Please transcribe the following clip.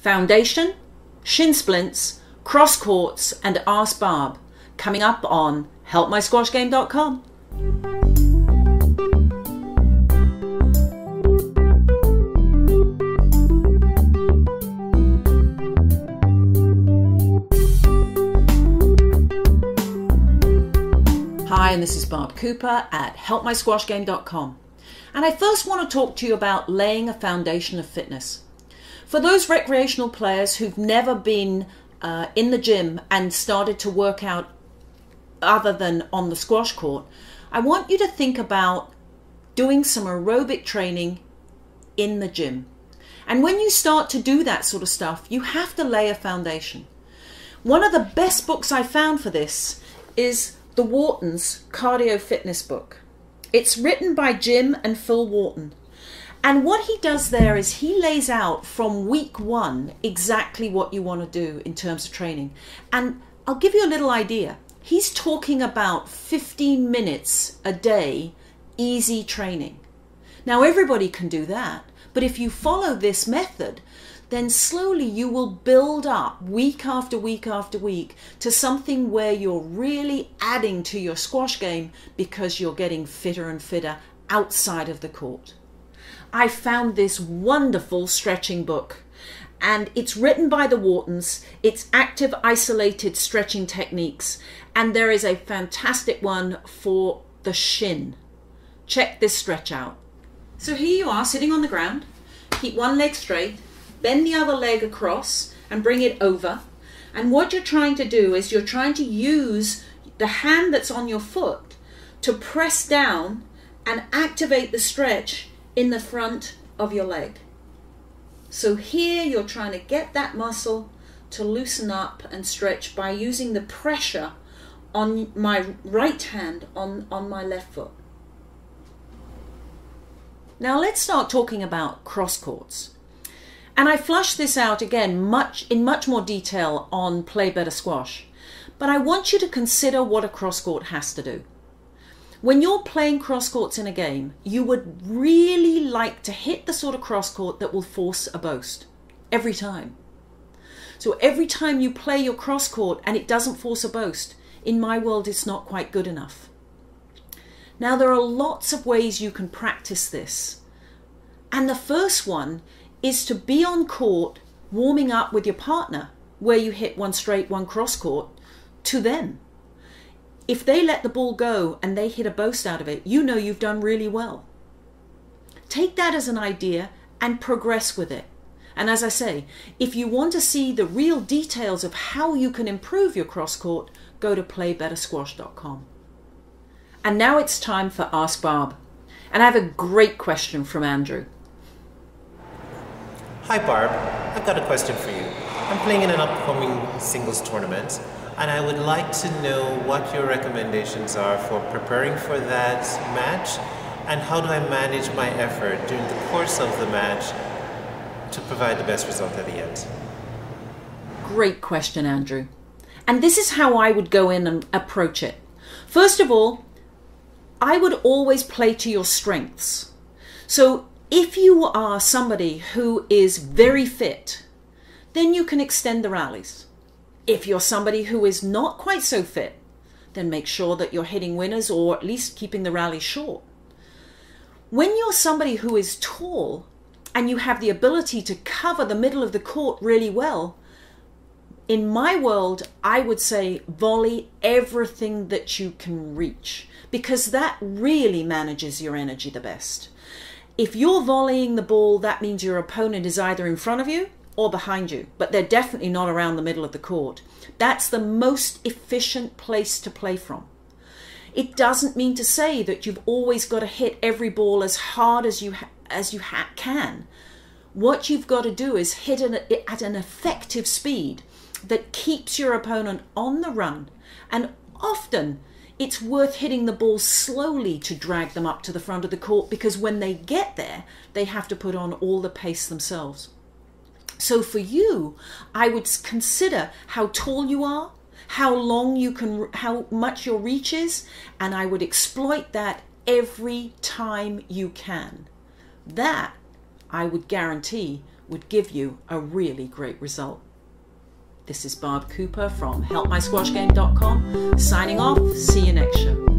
Foundation, shin splints, crosscourts, and Ask Barb, coming up on helpmysquashgame.com. Hi, and this is Barb Cooper at helpmysquashgame.com. And I first want to talk to you about laying a foundation of fitness. For those recreational players who've never been in the gym and started to work out other than on the squash court, I want you to think about doing some aerobic training in the gym. And when you start to do that sort of stuff, you have to lay a foundation. One of the best books I found for this is the Wharton's cardio fitness book. It's written by Jim and Phil Wharton. And what he does there is he lays out from week one exactly what you want to do in terms of training. And I'll give you a little idea. He's talking about 15 minutes a day, easy training. Now everybody can do that, but if you follow this method, then slowly you will build up week after week after week to something where you're really adding to your squash game because you're getting fitter and fitter outside of the court. I found this wonderful stretching book, and it's written by the Whartons. It's active isolated stretching techniques, and there is a fantastic one for the shin. Check this stretch out. So here you are sitting on the ground. Keep one leg straight, bend the other leg across and bring it over. And what you're trying to do is you're trying to use the hand that's on your foot to press down and activate the stretch in the front of your leg. So here you're trying to get that muscle to loosen up and stretch by using the pressure on my right hand on my left foot. Now let's start talking about crosscourts. And I flushed this out again in much more detail on Play Better Squash. But I want you to consider what a crosscourt has to do. When you're playing crosscourts in a game, you would really like to hit the sort of crosscourt that will force a boast every time. So every time you play your crosscourt and it doesn't force a boast, in my world it's not quite good enough. Now there are lots of ways you can practice this. And the first one is to be on court warming up with your partner where you hit one straight, one crosscourt to them. If they let the ball go and they hit a boast out of it, you know you've done really well. Take that as an idea and progress with it. And as I say, if you want to see the real details of how you can improve your crosscourt, go to playbettersquash.com. And now it's time for Ask Barb. And I have a great question from Andrew. Hi Barb, I've got a question for you. I'm playing in an upcoming singles tournament, and I would like to know what your recommendations are for preparing for that match, and how do I manage my effort during the course of the match to provide the best result at the end? Great question, Andrew. And this is how I would go in and approach it. First of all, I would always play to your strengths. So if you are somebody who is very fit, then you can extend the rallies. If you're somebody who is not quite so fit, then make sure that you're hitting winners or at least keeping the rally short. When you're somebody who is tall and you have the ability to cover the middle of the court really well, in my world, I would say volley everything that you can reach, because that really manages your energy the best. If you're volleying the ball, that means your opponent is either in front of you or behind you, but they're definitely not around the middle of the court. That's the most efficient place to play from. It doesn't mean to say that you've always got to hit every ball as hard as you can. What you've got to do is hit it at an effective speed that keeps your opponent on the run, and often it's worth hitting the ball slowly to drag them up to the front of the court, because when they get there, they have to put on all the pace themselves. So for you, I would consider how tall you are, how long you can, how much your reach is, and I would exploit that every time you can. That, I would guarantee, would give you a really great result. This is Barb Cooper from helpmysquashgame.com, signing off. See you next show.